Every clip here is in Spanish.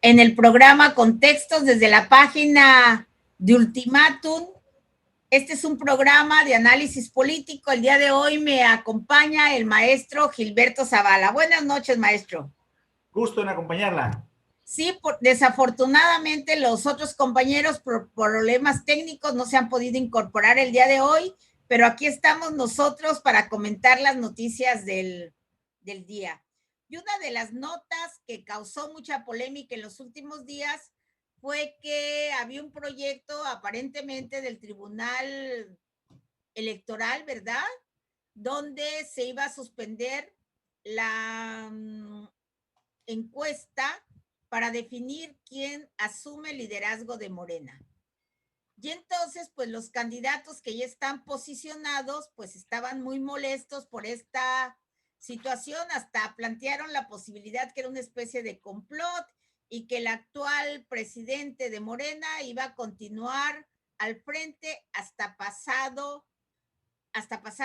En el programa Contextos desde la página de Ultimátum. Este es un programa de análisis político. El día de hoy me acompaña el maestro Gilberto Zavala. Buenas noches, maestro. Gusto en acompañarla. Sí, desafortunadamente los otros compañeros por problemas técnicos no se han podido incorporar el día de hoy, pero aquí estamos nosotros para comentar las noticias del día. Y una de las notas que causó mucha polémica en los últimos días fue que había un proyecto aparentemente del Tribunal Electoral, ¿verdad? Donde se iba a suspender la encuesta para definir quién asume el liderazgo de Morena. Y entonces, pues los candidatos que ya están posicionados, pues estaban muy molestos por esta situación, hasta plantearon la posibilidad que era una especie de complot y que el actual presidente de Morena iba a continuar al frente hasta pasado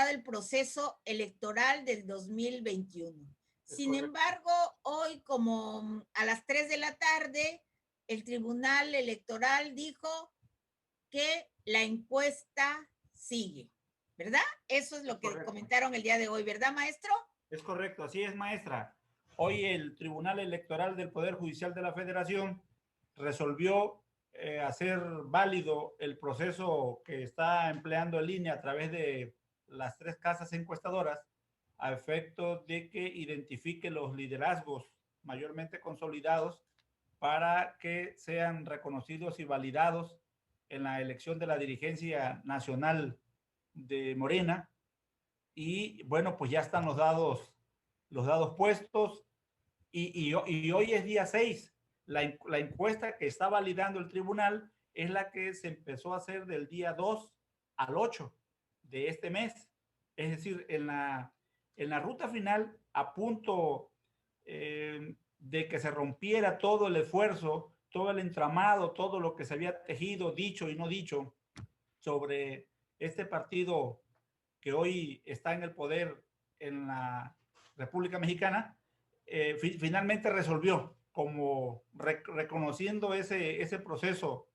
el proceso electoral del 2021. Sin embargo, hoy como a las 3 de la tarde, el Tribunal Electoral dijo que la encuesta sigue, ¿verdad? Eso es lo que comentaron el día de hoy, ¿verdad, maestro? Es correcto, así es, maestra. Hoy el Tribunal Electoral del Poder Judicial de la Federación resolvió hacer válido el proceso que está empleando el INE a través de las 3 casas encuestadoras a efecto de que identifique los liderazgos mayormente consolidados para que sean reconocidos y validados en la elección de la dirigencia nacional de Morena. Y bueno, pues ya están los dados puestos y hoy es día 6. La encuesta que está validando el tribunal es la que se empezó a hacer del día 2 al 8 de este mes. Es decir, en la ruta final, a punto de que se rompiera todo el esfuerzo, todo el entramado, todo lo que se había tejido, dicho y no dicho sobre este partido que hoy está en el poder en la República Mexicana, finalmente resolvió como reconociendo ese proceso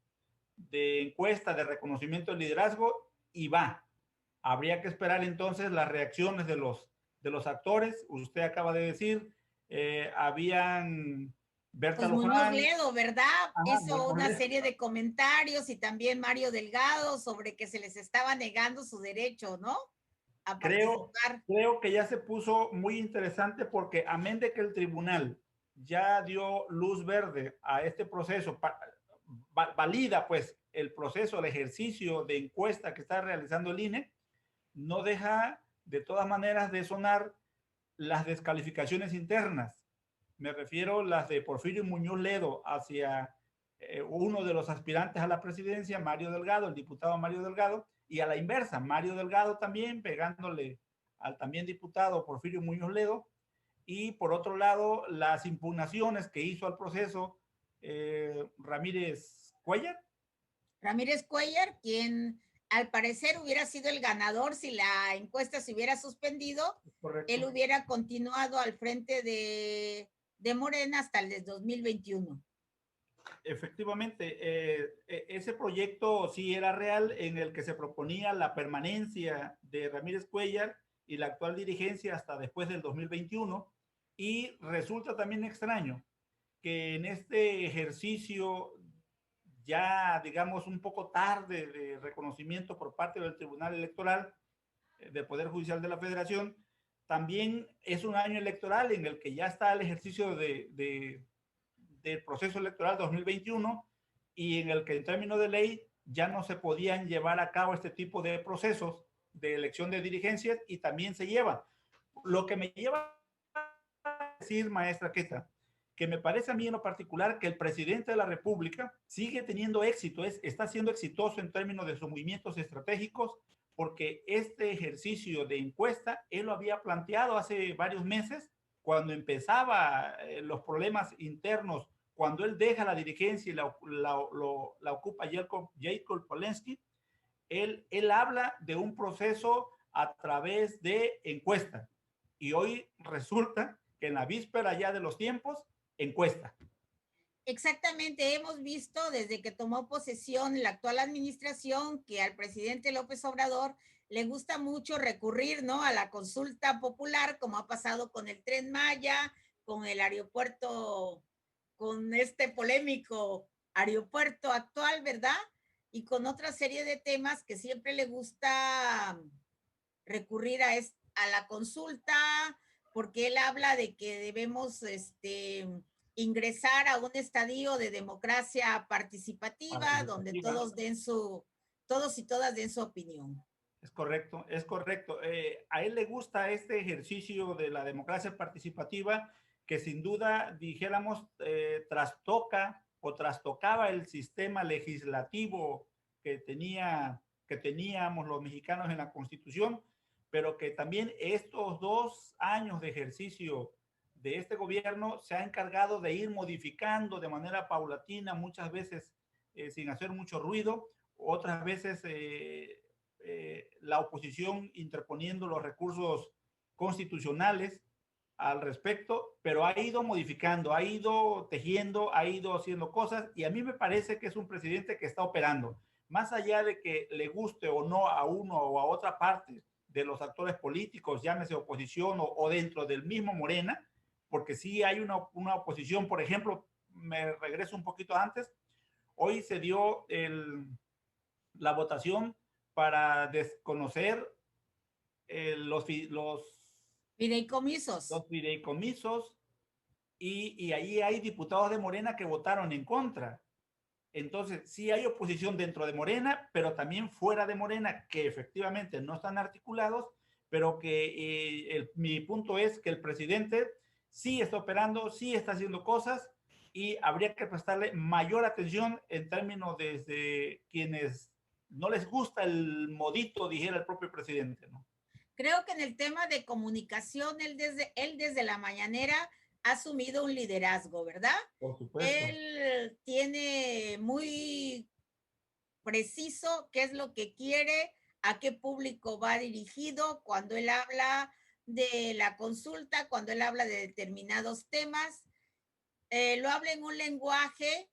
de encuesta, de reconocimiento del liderazgo, y va. Habría que esperar entonces las reacciones de los actores. Usted acaba de decir, habían Berta pues Muñoz Luján. Ledo, ¿verdad? Hizo una serie de comentarios y también Mario Delgado sobre que se les estaba negando su derecho, ¿no? A participar. Creo que ya se puso muy interesante porque amén de que el tribunal ya dio luz verde a este proceso, valida pues el proceso, el ejercicio de encuesta que está realizando el INE, no deja de todas maneras de sonar las descalificaciones internas. Me refiero las de Porfirio Muñoz Ledo hacia uno de los aspirantes a la presidencia, Mario Delgado, el diputado Mario Delgado, y a la inversa, Mario Delgado también pegándole al también diputado Porfirio Muñoz Ledo, y por otro lado, las impugnaciones que hizo al proceso Ramírez Cuellar. Ramírez Cuellar, quien al parecer hubiera sido el ganador si la encuesta se hubiera suspendido. Correcto. Él hubiera continuado al frente de Morena hasta el 2021. Efectivamente, ese proyecto sí era real, en el que se proponía la permanencia de Ramírez Cuellar y la actual dirigencia hasta después del 2021, y resulta también extraño que en este ejercicio ya, digamos, un poco tarde de reconocimiento por parte del Tribunal Electoral del Poder Judicial de la Federación, también es un año electoral en el que ya está el ejercicio del proceso electoral 2021, y en el que en términos de ley ya no se podían llevar a cabo este tipo de procesos de elección de dirigencias, y también se llevan. Lo que me lleva a decir, maestra Queta, que me parece a mí en lo particular que el presidente de la República sigue teniendo éxito, está siendo exitoso en términos de sus movimientos estratégicos, porque este ejercicio de encuesta él lo había planteado hace varios meses, cuando empezaba los problemas internos, cuando él deja la dirigencia y la ocupa Jacob Polensky. Él habla de un proceso a través de encuestas, y hoy resulta que en la víspera ya de los tiempos, encuesta. Exactamente, hemos visto desde que tomó posesión la actual administración que al presidente López Obrador le gusta mucho recurrir, ¿no?, a la consulta popular, como ha pasado con el Tren Maya, con el aeropuerto, con este polémico aeropuerto actual, ¿verdad? Y con otra serie de temas que siempre le gusta recurrir a la consulta, porque él habla de que debemos ingresar a un estadio de democracia participativa, donde Participativa. todos y todas den su opinión. Es correcto, es correcto. A él le gusta este ejercicio de la democracia participativa que sin duda, dijéramos, trastoca o trastocaba el sistema legislativo que teníamos los mexicanos en la Constitución, pero que también estos 2 años de ejercicio de este gobierno se ha encargado de ir modificando de manera paulatina, muchas veces sin hacer mucho ruido, otras veces la oposición interponiendo los recursos constitucionales al respecto, pero ha ido modificando, ha ido tejiendo, ha ido haciendo cosas y a mí me parece que es un presidente que está operando. Más allá de que le guste o no a uno o a otra parte de los actores políticos, llámese oposición o dentro del mismo Morena, porque sí hay una oposición, por ejemplo, me regreso un poquito antes, hoy se dio la votación para desconocer los Fideicomisos. fideicomisos y ahí hay diputados de Morena que votaron en contra. Entonces, sí hay oposición dentro de Morena, pero también fuera de Morena, que efectivamente no están articulados, pero que mi punto es que el presidente sí está operando, sí está haciendo cosas y habría que prestarle mayor atención en términos desde quienes no les gusta el modito, dijera el propio presidente, ¿no? Creo que en el tema de comunicación, él desde la mañanera ha asumido un liderazgo, ¿verdad? Por supuesto. Él tiene muy preciso qué es lo que quiere, a qué público va dirigido cuando él habla de la consulta, cuando él habla de determinados temas. Lo habla en un lenguaje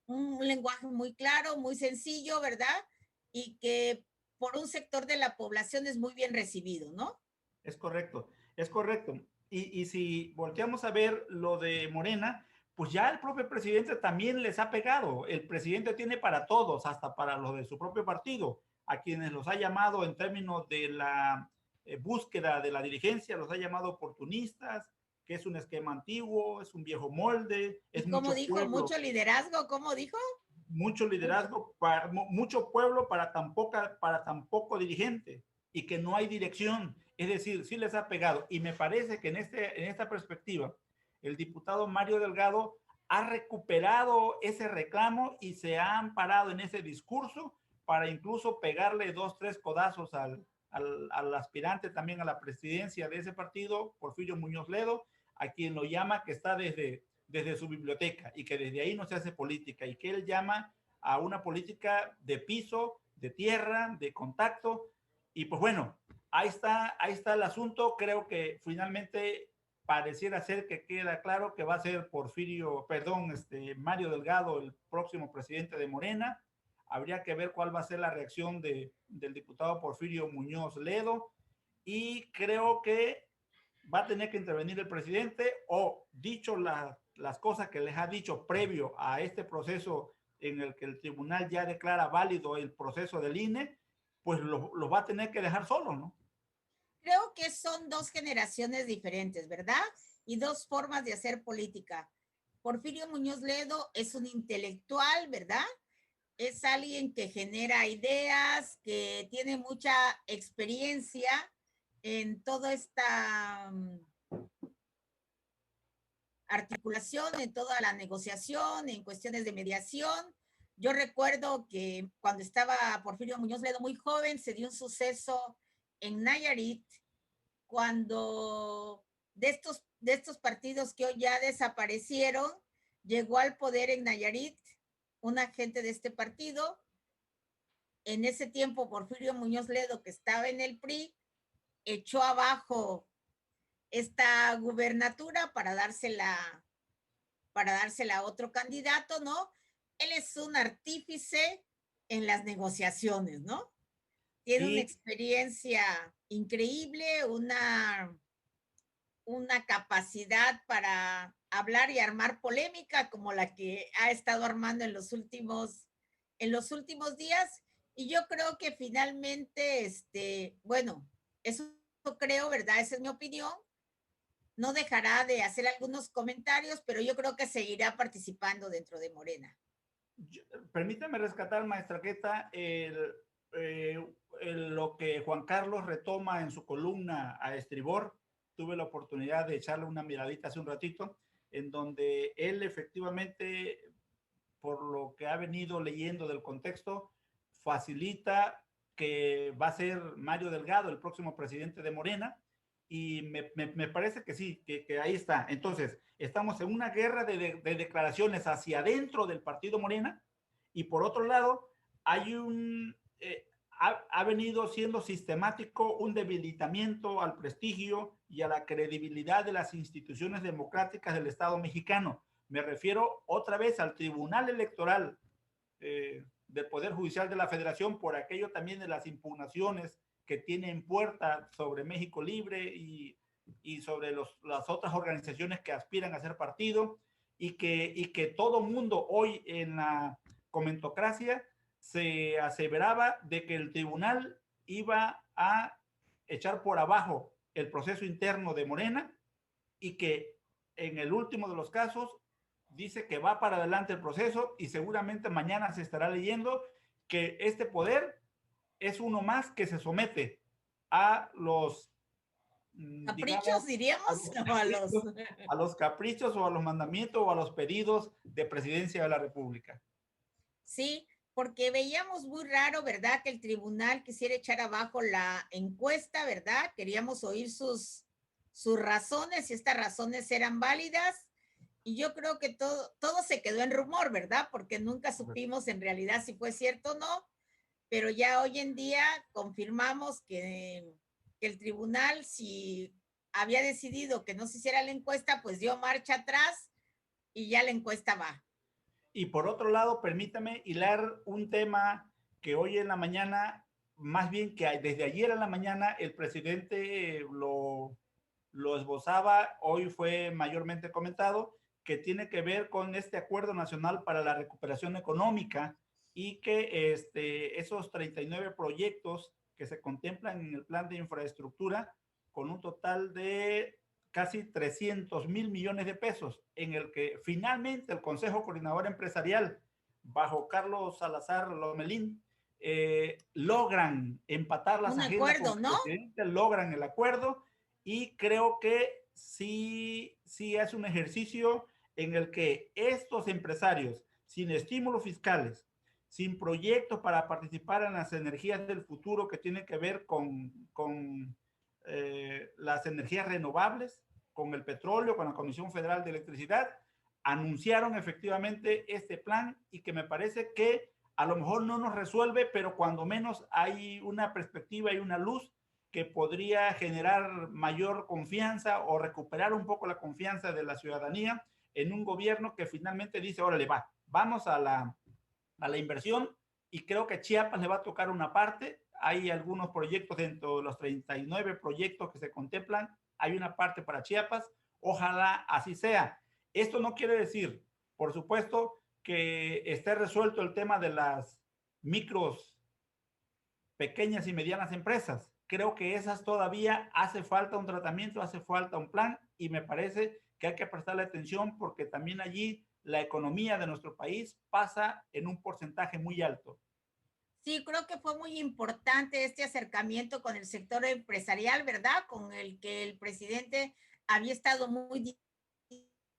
muy claro, muy sencillo, ¿verdad? Y que por un sector de la población es muy bien recibido, ¿no? Es correcto, es correcto. Y si volteamos a ver lo de Morena, pues ya el propio presidente también les ha pegado. El presidente tiene para todos, hasta para los de su propio partido, a quienes los ha llamado en términos de la búsqueda de la dirigencia, los ha llamado oportunistas, que es un esquema antiguo, es un viejo molde, es Y como mucho dijo, pueblo, mucho liderazgo, ¿cómo dijo? mucho liderazgo, mucho pueblo para tan poco dirigente y que no hay dirección. Es decir, sí les ha pegado. Y me parece que en esta perspectiva, el diputado Mario Delgado ha recuperado ese reclamo y se ha amparado en ese discurso para incluso pegarle 2, 3 codazos al aspirante también a la presidencia de ese partido, Porfirio Muñoz Ledo, a quien lo llama que está desde su biblioteca y que desde ahí no se hace política y que él llama a una política de piso, de tierra, de contacto. Y pues bueno, ahí está el asunto. Creo que finalmente pareciera ser que queda claro que va a ser Mario Delgado el próximo presidente de Morena. Habría que ver cuál va a ser la reacción del diputado Porfirio Muñoz Ledo. Y creo que va a tener que intervenir el presidente o dicho las cosas que les ha dicho previo a este proceso en el que el tribunal ya declara válido el proceso del INE, pues lo va a tener que dejar solo, ¿no? Creo que son dos generaciones diferentes, ¿verdad? Y dos formas de hacer política. Porfirio Muñoz Ledo es un intelectual, ¿verdad? Es alguien que genera ideas, que tiene mucha experiencia en toda esta articulación, en toda la negociación, en cuestiones de mediación. Yo recuerdo que cuando estaba Porfirio Muñoz Ledo muy joven, se dio un suceso en Nayarit, cuando de estos partidos que hoy ya desaparecieron, llegó al poder en Nayarit un agente de este partido. En ese tiempo, Porfirio Muñoz Ledo, que estaba en el PRI, echó abajo esta gubernatura para dársela a otro candidato, ¿no? Él es un artífice en las negociaciones, ¿no? Tiene una Sí, experiencia increíble, una capacidad para hablar y armar polémica como la que ha estado armando en los últimos días. Y yo creo que finalmente, bueno, eso creo, ¿verdad? Esa es mi opinión. No dejará de hacer algunos comentarios, pero yo creo que seguirá participando dentro de Morena. yo- permítame rescatar, maestra Queta, lo que Juan Carlos retoma en su columna a estribor. Tuve la oportunidad de echarle una miradita hace un ratito, en donde él efectivamente, por lo que ha venido leyendo del contexto, facilita que va a ser Mario Delgado el próximo presidente de Morena, y me parece que sí, que ahí está. Entonces, estamos en una guerra de declaraciones hacia adentro del partido Morena, y por otro lado, hay ha venido siendo sistemático un debilitamiento al prestigio y a la credibilidad de las instituciones democráticas del Estado mexicano. Me refiero otra vez al Tribunal Electoral del Poder Judicial de la Federación, por aquello también de las impugnaciones que tiene en puerta sobre México Libre y sobre las otras organizaciones que aspiran a ser partido, y que todo mundo hoy en la comentocracia se aseveraba de que el tribunal iba a echar por abajo el proceso interno de Morena, y que en el último de los casos dice que va para adelante el proceso, y seguramente mañana se estará leyendo que este poder es uno más que se somete a los, digamos, Caprichos, diríamos, no a los... a los caprichos o a los mandamientos o a los pedidos de presidencia de la República. Sí, porque veíamos muy raro, ¿verdad? Que el tribunal quisiera echar abajo la encuesta, ¿verdad? Queríamos oír sus razones, si estas razones eran válidas. Y yo creo que todo se quedó en rumor, ¿verdad? Porque nunca supimos en realidad si fue cierto o no, pero ya hoy en día confirmamos que el tribunal, si había decidido que no se hiciera la encuesta, pues dio marcha atrás y ya la encuesta va. Y por otro lado, permítame hilar un tema que hoy en la mañana, más bien que desde ayer en la mañana, el presidente lo esbozaba, hoy fue mayormente comentado, que tiene que ver con este Acuerdo Nacional para la Recuperación Económica, y que esos 39 proyectos que se contemplan en el plan de infraestructura, con un total de casi 300,000 millones de pesos, en el que finalmente el Consejo Coordinador Empresarial, bajo Carlos Salazar Lomelín, logran empatar las Un agendas con acuerdo, el ¿no? presidente, logran el acuerdo, y creo que sí es un ejercicio en el que estos empresarios, sin estímulos fiscales, sin proyectos para participar en las energías del futuro que tienen que ver con las energías renovables, con el petróleo, con la Comisión Federal de Electricidad, anunciaron efectivamente este plan, y que me parece que a lo mejor no nos resuelve, pero cuando menos hay una perspectiva y una luz que podría generar mayor confianza o recuperar un poco la confianza de la ciudadanía en un gobierno que finalmente dice, órale, vamos a la inversión, y creo que Chiapas le va a tocar una parte. Hay algunos proyectos dentro de los 39 proyectos que se contemplan, hay una parte para Chiapas, ojalá así sea. Esto no quiere decir, por supuesto, que esté resuelto el tema de las micros, pequeñas y medianas empresas. Creo que esas todavía hace falta un tratamiento, hace falta un plan, y me parece que hay que prestarle atención, porque también allí la economía de nuestro país pasa en un porcentaje muy alto. Sí, creo que fue muy importante este acercamiento con el sector empresarial, ¿verdad? Con el que el presidente había estado muy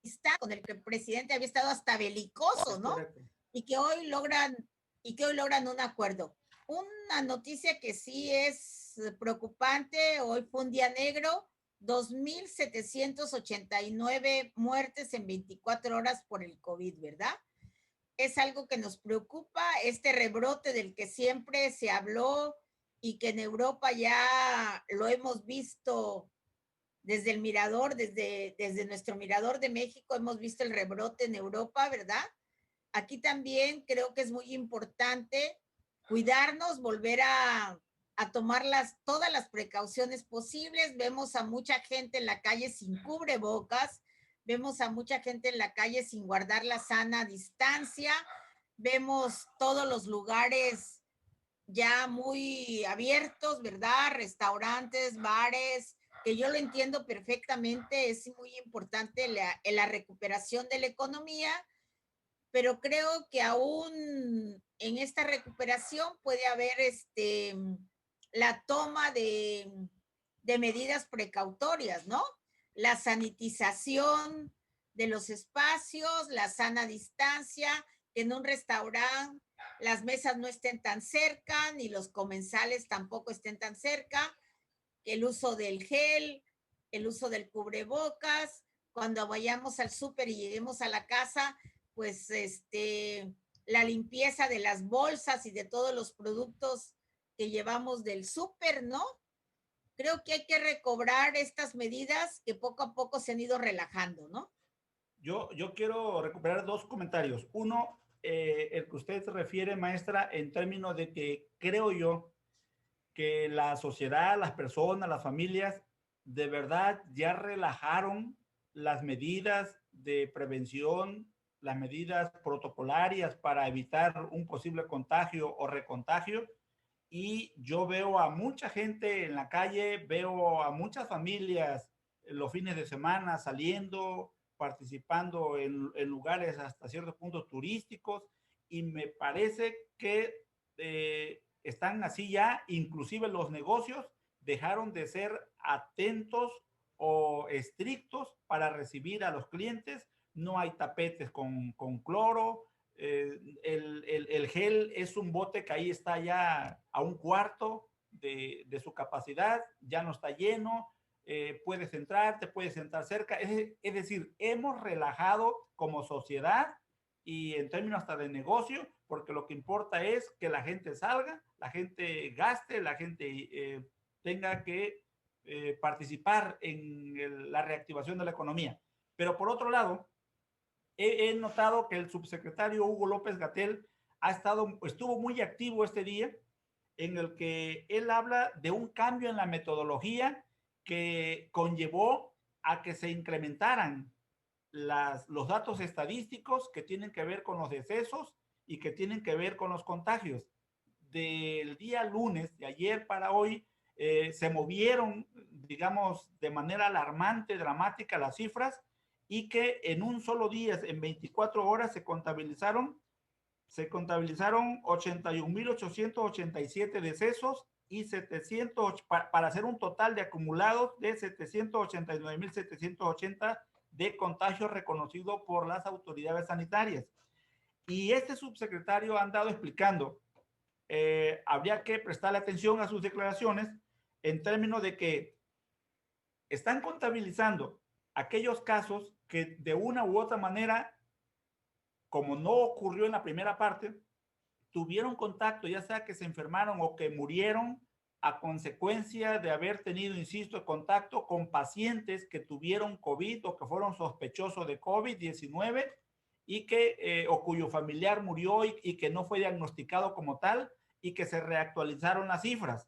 distante, con el que el presidente había estado hasta belicoso, Es ¿no? correcto. Y que hoy logran, y que hoy logran un acuerdo. Una noticia que sí es preocupante, hoy fue un día negro, 2,789 muertes en 24 horas por el COVID, ¿verdad? Es algo que nos preocupa, este rebrote del que siempre se habló y que en Europa ya lo hemos visto desde el mirador, desde nuestro mirador de México, hemos visto el rebrote en Europa, ¿verdad? Aquí también creo que es muy importante cuidarnos, volver a tomar todas las precauciones posibles. Vemos a mucha gente en la calle sin cubrebocas, vemos a mucha gente en la calle sin guardar la sana distancia, vemos todos los lugares ya muy abiertos, ¿verdad? Restaurantes, bares, que yo lo entiendo perfectamente, es muy importante la recuperación de la economía, pero creo que aún en esta recuperación puede haber la toma de medidas precautorias, ¿no? La sanitización de los espacios, la sana distancia, que en un restaurante las mesas no estén tan cerca, ni los comensales tampoco estén tan cerca, el uso del gel, el uso del cubrebocas, cuando vayamos al súper y lleguemos a la casa, pues la limpieza de las bolsas y de todos los productos que llevamos del súper, ¿no? Creo que hay que recobrar estas medidas que poco a poco se han ido relajando, ¿no? Yo quiero recuperar dos comentarios. Uno, el que usted se refiere, maestra, en términos de que creo yo que la sociedad, las personas, las familias, de verdad ya relajaron las medidas de prevención, las medidas protocolarias para evitar un posible contagio o recontagio. Y yo veo a mucha gente en la calle, veo a muchas familias los fines de semana saliendo, participando en lugares hasta ciertos puntos turísticos, y me parece que están así ya, inclusive los negocios dejaron de ser atentos o estrictos para recibir a los clientes. No hay tapetes con cloro, el gel es un bote que ahí está ya a un cuarto de su capacidad, ya no está lleno, puedes entrar, te puedes sentar cerca, es decir, hemos relajado como sociedad y en términos hasta de negocio, porque lo que importa es que la gente salga, la gente gaste, la gente tenga que participar en la reactivación de la economía. Pero por otro lado, he notado que el subsecretario Hugo López Gatell estuvo muy activo este día, en el que él habla de un cambio en la metodología que conllevó a que se incrementaran los datos estadísticos que tienen que ver con los decesos y que tienen que ver con los contagios. Del día lunes, de ayer para hoy, se movieron, digamos, de manera alarmante, dramática las cifras, y que en un solo día, en 24 horas, se contabilizaron 81.887 decesos y 700, para hacer un total de acumulados de 789.780 de contagios reconocidos por las autoridades sanitarias. Y este subsecretario ha andado explicando, habría que prestarle atención a sus declaraciones en términos de que están contabilizando aquellos casos que de una u otra manera, como no ocurrió en la primera parte, tuvieron contacto, ya sea que se enfermaron o que murieron a consecuencia de haber tenido, insisto, contacto con pacientes que tuvieron COVID o que fueron sospechosos de COVID-19 y o cuyo familiar murió y que no fue diagnosticado como tal, y que se reactualizaron las cifras.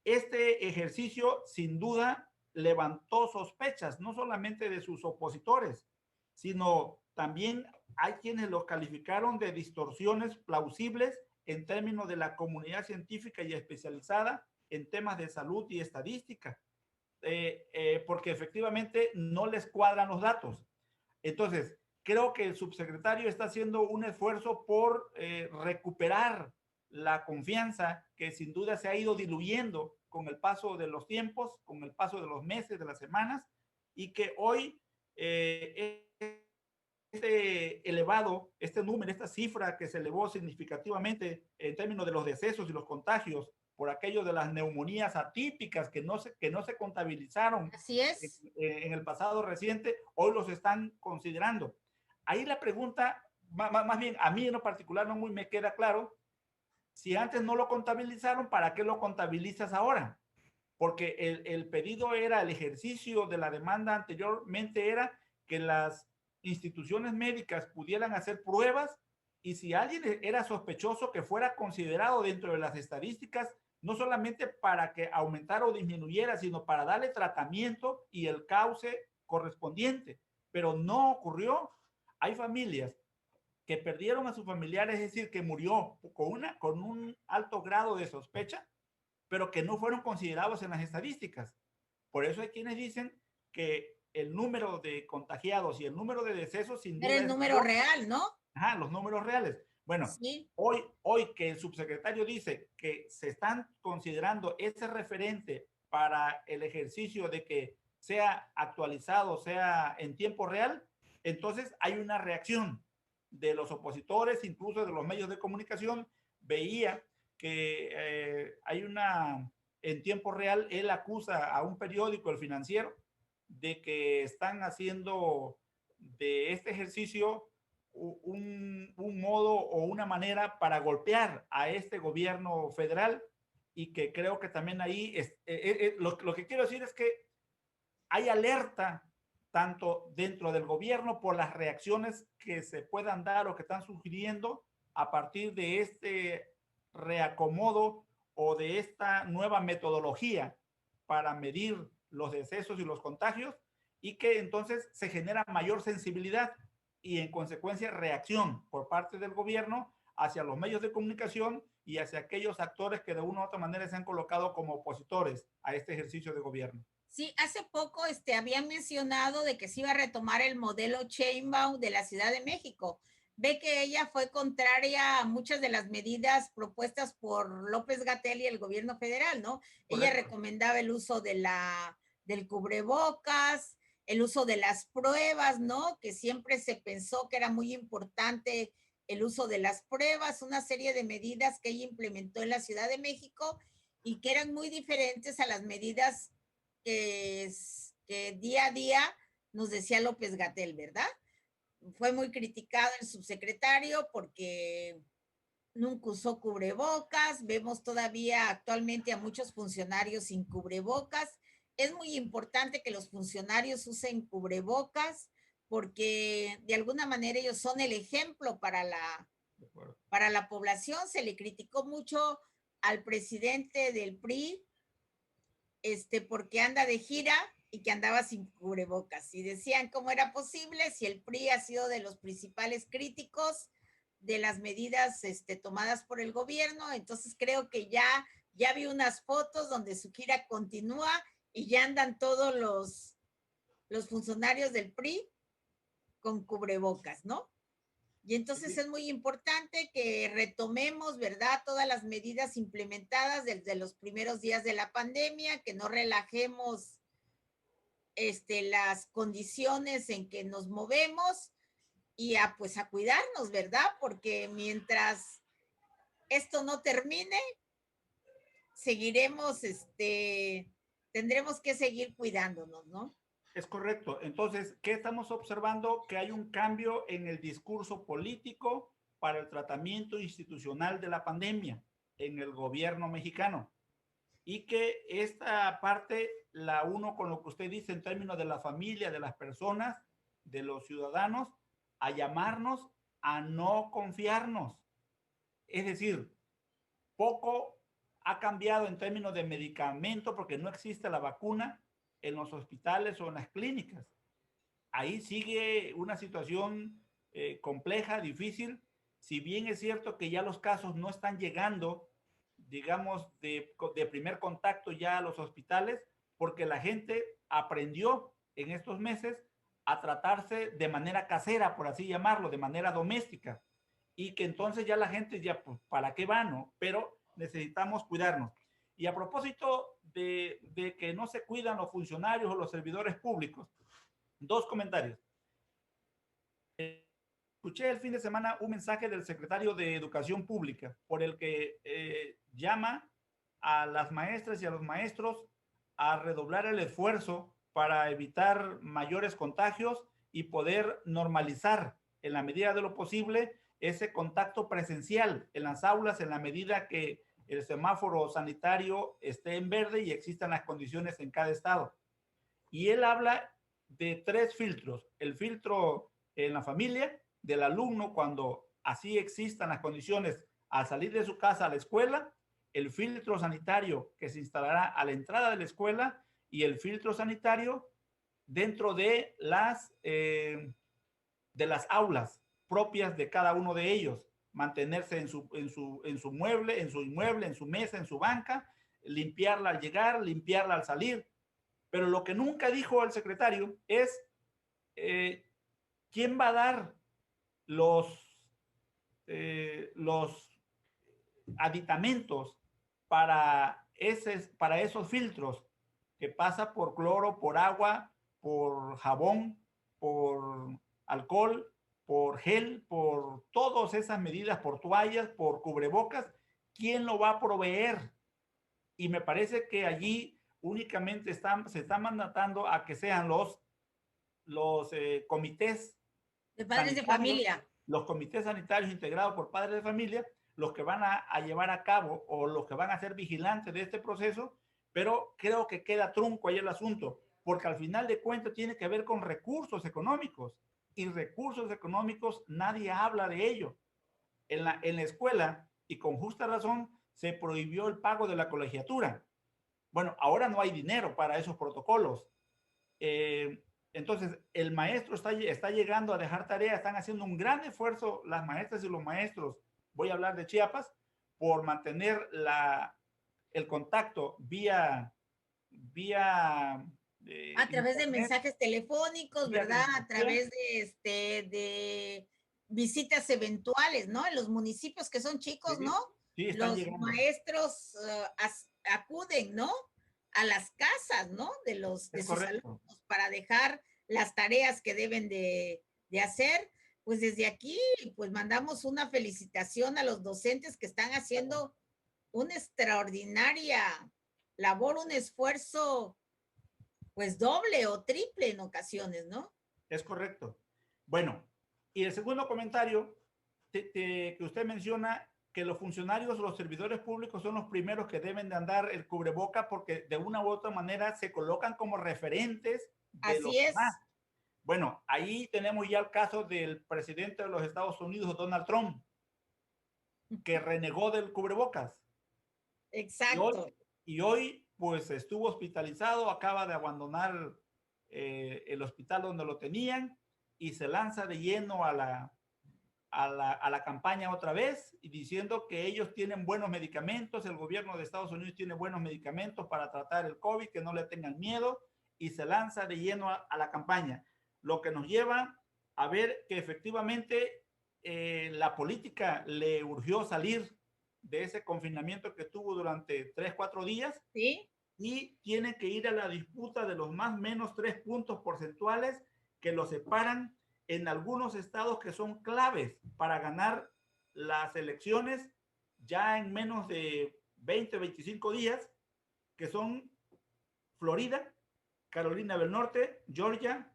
Este ejercicio, sin duda, levantó sospechas, no solamente de sus opositores, sino también hay quienes lo calificaron de distorsiones plausibles en términos de la comunidad científica y especializada en temas de salud y estadística, porque efectivamente no les cuadran los datos. Entonces, creo que el subsecretario está haciendo un esfuerzo por recuperar la confianza que sin duda se ha ido diluyendo con el paso de los tiempos, con el paso de los meses, de las semanas, y que hoy este número, esta cifra que se elevó significativamente en términos de los decesos y los contagios por aquello de las neumonías atípicas que no se contabilizaron Así es. en el pasado reciente, hoy los están considerando. Ahí la pregunta, más bien a mí en lo particular no muy me queda claro, si antes no lo contabilizaron, ¿para qué lo contabilizas ahora? porque el pedido era, el ejercicio de la demanda anteriormente era que las instituciones médicas pudieran hacer pruebas y si alguien era sospechoso que fuera considerado dentro de las estadísticas, no solamente para que aumentara o disminuyera, sino para darle tratamiento y el cauce correspondiente. Pero no ocurrió. Hay familias que perdieron a sus familiares, es decir, que murió con un alto grado de sospecha, pero que no fueron considerados en las estadísticas. Por eso hay quienes dicen que el número de contagiados y el número de decesos sin Era duda el es número mayor. real, ¿no? Ajá, los números reales. Bueno, Sí. hoy que el subsecretario dice que se están considerando ese referente para el ejercicio de que sea actualizado, sea en tiempo real, entonces hay una reacción de los opositores, incluso de los medios de comunicación. Veía que hay una, en tiempo real, él acusa a un periódico, El Financiero, de que están haciendo de este ejercicio un modo o una manera para golpear a este gobierno federal y que creo que también ahí lo que quiero decir es que hay alerta tanto dentro del gobierno por las reacciones que se puedan dar o que están sugiriendo a partir de este reacomodo o de esta nueva metodología para medir los decesos y los contagios y que entonces se genera mayor sensibilidad y en consecuencia reacción por parte del gobierno hacia los medios de comunicación y hacia aquellos actores que de una u otra manera se han colocado como opositores a este ejercicio de gobierno. Sí, hace poco habían mencionado de que se iba a retomar el modelo Sheinbaum de la Ciudad de México. Ve que ella fue contraria a muchas de las medidas propuestas por López Gatell y el gobierno federal, ¿no? Ella Correcto. recomendaba el uso del cubrebocas, el uso de las pruebas, ¿no? Que siempre se pensó que era muy importante el uso de las pruebas, una serie de medidas que ella implementó en la Ciudad de México y que eran muy diferentes a las medidas que día a día nos decía López Gatell, ¿verdad? Fue muy criticado el subsecretario porque nunca usó cubrebocas, vemos todavía actualmente a muchos funcionarios sin cubrebocas. Es muy importante que los funcionarios usen cubrebocas porque de alguna manera ellos son el ejemplo para la población. Se le criticó mucho al presidente del PRI porque anda de gira y que andaba sin cubrebocas. Y decían cómo era posible si el PRI ha sido de los principales críticos de las medidas tomadas por el gobierno. Entonces creo que ya vi unas fotos donde su gira continúa y ya andan todos los funcionarios del PRI con cubrebocas, ¿no? Y entonces es muy importante que retomemos, ¿verdad?, todas las medidas implementadas desde los primeros días de la pandemia, que no relajemos las condiciones en que nos movemos y pues a cuidarnos, ¿verdad? Porque mientras esto no termine, seguiremos, tendremos que seguir cuidándonos, ¿no? Es correcto. Entonces, ¿qué estamos observando? Que hay un cambio en el discurso político para el tratamiento institucional de la pandemia en el gobierno mexicano. Y que esta parte la uno con lo que usted dice en términos de la familia, de las personas, de los ciudadanos, a llamarnos a no confiarnos. Es decir, poco ha cambiado en términos de medicamento porque no existe la vacuna en los hospitales o en las clínicas. Ahí sigue una situación compleja, difícil. Si bien es cierto que ya los casos no están llegando, digamos, de primer contacto ya a los hospitales, porque la gente aprendió en estos meses a tratarse de manera casera, por así llamarlo, de manera doméstica. Y que entonces ya la gente ya, pues, ¿para qué va, no? Pero necesitamos cuidarnos. Y a propósito de que no se cuidan los funcionarios o los servidores públicos, dos comentarios. Escuché el fin de semana un mensaje del secretario de Educación Pública por el que llama a las maestras y a los maestros a redoblar el esfuerzo para evitar mayores contagios y poder normalizar en la medida de lo posible ese contacto presencial en las aulas en la medida que el semáforo sanitario esté en verde y existan las condiciones en cada estado. Y él habla de 3 filtros: el filtro en la familia, del alumno cuando así existan las condiciones al salir de su casa a la escuela, el filtro sanitario que se instalará a la entrada de la escuela y el filtro sanitario dentro de las aulas propias de cada uno de ellos, mantenerse en su mueble, en su inmueble, en su mesa, en su banca, limpiarla al llegar, limpiarla al salir. Pero lo que nunca dijo el secretario es quién va a dar los aditamentos para esos filtros que pasa por cloro, por agua, por jabón, por alcohol, por gel, por todas esas medidas, por toallas, por cubrebocas. ¿Quién lo va a proveer? Y me parece que allí únicamente se está mandatando a que sean los comités de padres de familia. Los comités sanitarios integrados por padres de familia, los que van a llevar a cabo o los que van a ser vigilantes de este proceso, pero creo que queda trunco ahí el asunto, porque al final de cuentas tiene que ver con recursos económicos, y recursos económicos nadie habla de ello. En la escuela, y con justa razón, se prohibió el pago de la colegiatura. Bueno, ahora no hay dinero para esos protocolos. Entonces, el maestro está llegando a dejar tarea, están haciendo un gran esfuerzo las maestras y los maestros, voy a hablar de Chiapas, por mantener el contacto vía a través de internet, mensajes telefónicos, ¿verdad? A través de visitas eventuales, ¿no? En los municipios que son chicos, sí, ¿no? sí, están Los llegando. maestros acuden, ¿no? A las casas, ¿no? De sus alumnos para dejar las tareas que deben de hacer. Pues desde aquí, pues mandamos una felicitación a los docentes que están haciendo una extraordinaria labor, un esfuerzo pues doble o triple en ocasiones, ¿no? Es correcto. Bueno, y el segundo comentario que usted menciona, que los funcionarios, los servidores públicos son los primeros que deben de andar el cubreboca porque de una u otra manera se colocan como referentes de los Así es. demás. Bueno, ahí tenemos ya el caso del presidente de los Estados Unidos, Donald Trump, que renegó del cubrebocas. Exacto. Y hoy pues estuvo hospitalizado, acaba de abandonar el hospital donde lo tenían y se lanza de lleno a la campaña otra vez y diciendo que ellos tienen buenos medicamentos, el gobierno de Estados Unidos tiene buenos medicamentos para tratar el COVID, que no le tengan miedo, y se lanza de lleno a la campaña. Lo que nos lleva a ver que efectivamente la política le urgió salir de ese confinamiento que tuvo durante 3-4 días. ¿Sí? Y tiene que ir a la disputa de los más menos 3 puntos porcentuales que lo separan en algunos estados que son claves para ganar las elecciones ya en menos de 20-25 días, que son Florida, Carolina del Norte, Georgia,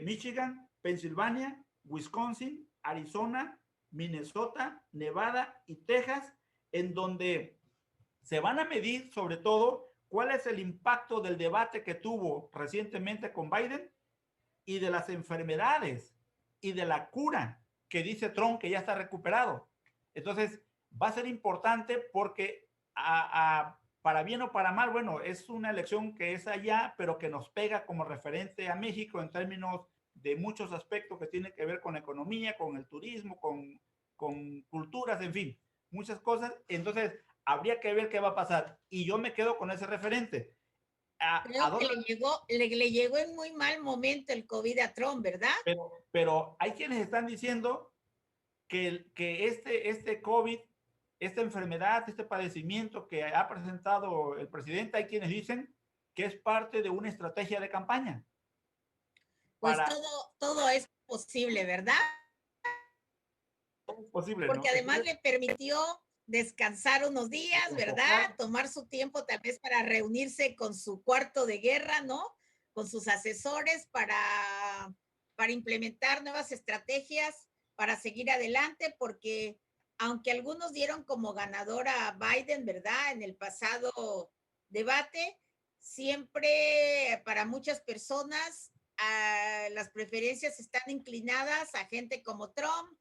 Michigan, Pensilvania, Wisconsin, Arizona, Minnesota, Nevada y Texas, en donde se van a medir sobre todo cuál es el impacto del debate que tuvo recientemente con Biden y de las enfermedades y de la cura que dice Trump que ya está recuperado. Entonces, va a ser importante porque para bien o para mal, bueno, es una elección que es allá, pero que nos pega como referente a México en términos de muchos aspectos que tienen que ver con economía, con el turismo, con culturas, en fin, muchas cosas. Entonces, habría que ver qué va a pasar. Y yo me quedo con ese referente. Creo que le llegó en muy mal momento el COVID a Trump, ¿verdad? Pero hay quienes están diciendo que este COVID, esta enfermedad, este padecimiento que ha presentado el presidente, hay quienes dicen que es parte de una estrategia de campaña. Pues todo es posible, ¿verdad? Es posible, porque ¿no? además le permitió descansar unos días, ¿verdad? Tomar su tiempo tal vez para reunirse con su cuarto de guerra, ¿no? Con sus asesores para implementar nuevas estrategias, para seguir adelante, porque aunque algunos dieron como ganadora a Biden, ¿verdad? En el pasado debate, siempre para muchas personas las preferencias están inclinadas a gente como Trump,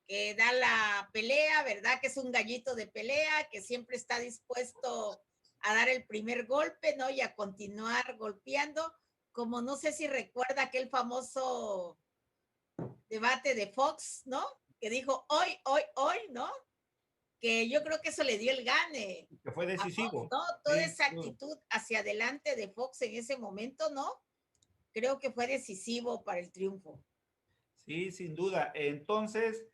que da la pelea, ¿verdad? Que es un gallito de pelea, que siempre está dispuesto a dar el primer golpe, ¿no? Y a continuar golpeando, como no sé si recuerda aquel famoso debate de Fox, ¿no? Que dijo hoy, hoy, hoy, ¿no? Que yo creo que eso le dio el gane Que fue a Fox, decisivo. ¿no? Toda Sí, esa actitud hacia adelante de Fox en ese momento, ¿no? Creo que fue decisivo para el triunfo. sí, sin duda. Entonces,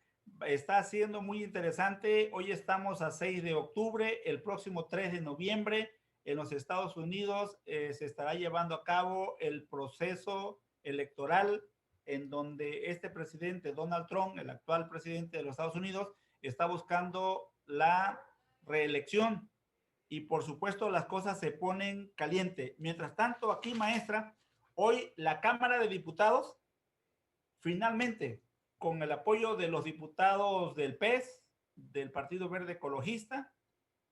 está siendo muy interesante. Hoy estamos a 6 de octubre, el próximo 3 de noviembre en los Estados Unidos se estará llevando a cabo el proceso electoral en donde este presidente, Donald Trump, el actual presidente de los Estados Unidos, está buscando la reelección y por supuesto las cosas se ponen caliente. Mientras tanto, aquí, maestra, hoy la Cámara de Diputados finalmente, con el apoyo de los diputados del PES, del Partido Verde Ecologista,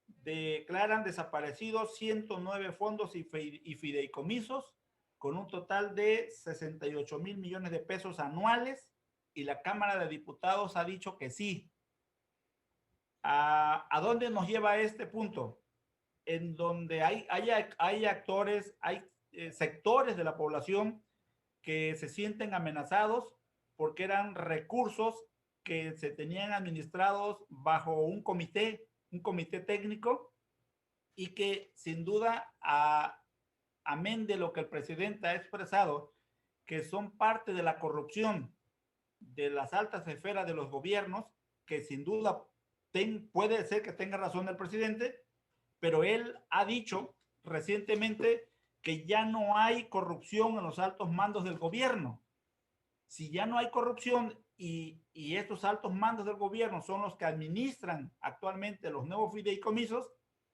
declaran desaparecidos 109 fondos y fideicomisos con un total de 68 mil millones de pesos anuales y la Cámara de Diputados ha dicho que sí. ¿A dónde nos lleva este punto? En donde hay actores, hay sectores de la población que se sienten amenazados porque eran recursos que se tenían administrados bajo un comité técnico y que sin duda, amén de lo que el presidente ha expresado, que son parte de la corrupción de las altas esferas de los gobiernos, que sin duda puede ser que tenga razón el presidente, pero él ha dicho recientemente que ya no hay corrupción en los altos mandos del gobierno. Si ya no hay corrupción y estos altos mandos del gobierno son los que administran actualmente los nuevos fideicomisos,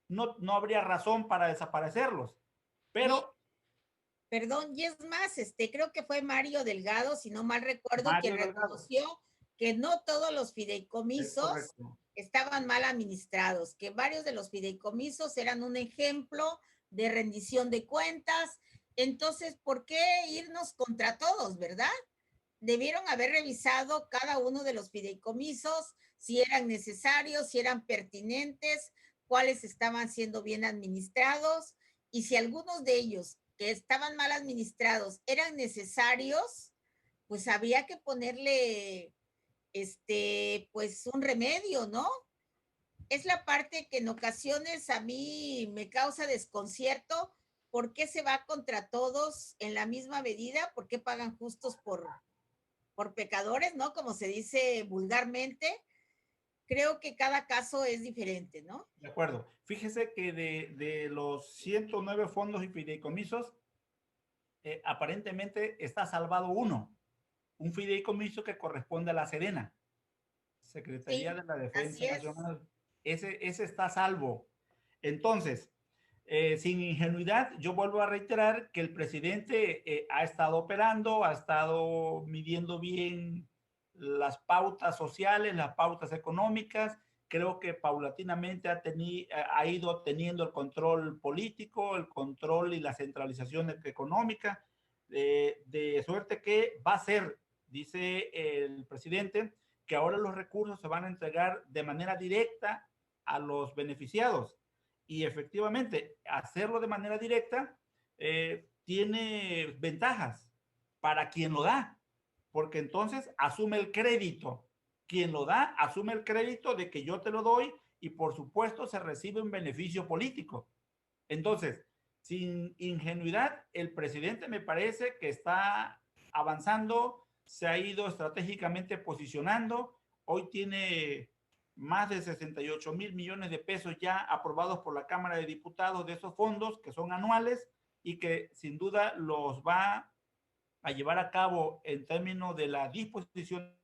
no habría razón para desaparecerlos. Y, Pero perdón, y es más, creo que fue Mario Delgado, si no mal recuerdo, quien Mario Delgado, reconoció que no todos los es fideicomisos correcto. estaban mal administrados, que varios de los fideicomisos eran un ejemplo de rendición de cuentas. Entonces, ¿por qué irnos contra todos, verdad? Debieron haber revisado cada uno de los fideicomisos, si eran necesarios, si eran pertinentes, cuáles estaban siendo bien administrados y si algunos de ellos que estaban mal administrados eran necesarios, pues había que ponerle pues un remedio, ¿no? Es la parte que en ocasiones a mí me causa desconcierto. ¿Por qué se va contra todos en la misma medida? ¿Por qué pagan justos por pecadores, ¿no? Como se dice vulgarmente. Creo que cada caso es diferente, ¿no? De acuerdo. Fíjese que de los 109 fondos y fideicomisos, aparentemente está salvado uno, un fideicomiso que corresponde a la Sedena, Secretaría Sí, de la así Defensa es. Nacional. Ese está a salvo. Entonces, sin ingenuidad, yo vuelvo a reiterar que el presidente ha estado operando, ha estado midiendo bien las pautas sociales, las pautas económicas. Creo que paulatinamente ha ido teniendo el control político, el control y la centralización económica, de suerte que va a ser, dice el presidente, que ahora los recursos se van a entregar de manera directa a los beneficiados. Y efectivamente, hacerlo de manera directa tiene ventajas para quien lo da, porque entonces asume el crédito. Quien lo da asume el crédito de que yo te lo doy y por supuesto se recibe un beneficio político. Entonces, sin ingenuidad, el presidente me parece que está avanzando, se ha ido estratégicamente posicionando. Hoy tiene más de 68 mil millones de pesos ya aprobados por la Cámara de Diputados de esos fondos que son anuales y que sin duda los va a llevar a cabo en términos de la disposición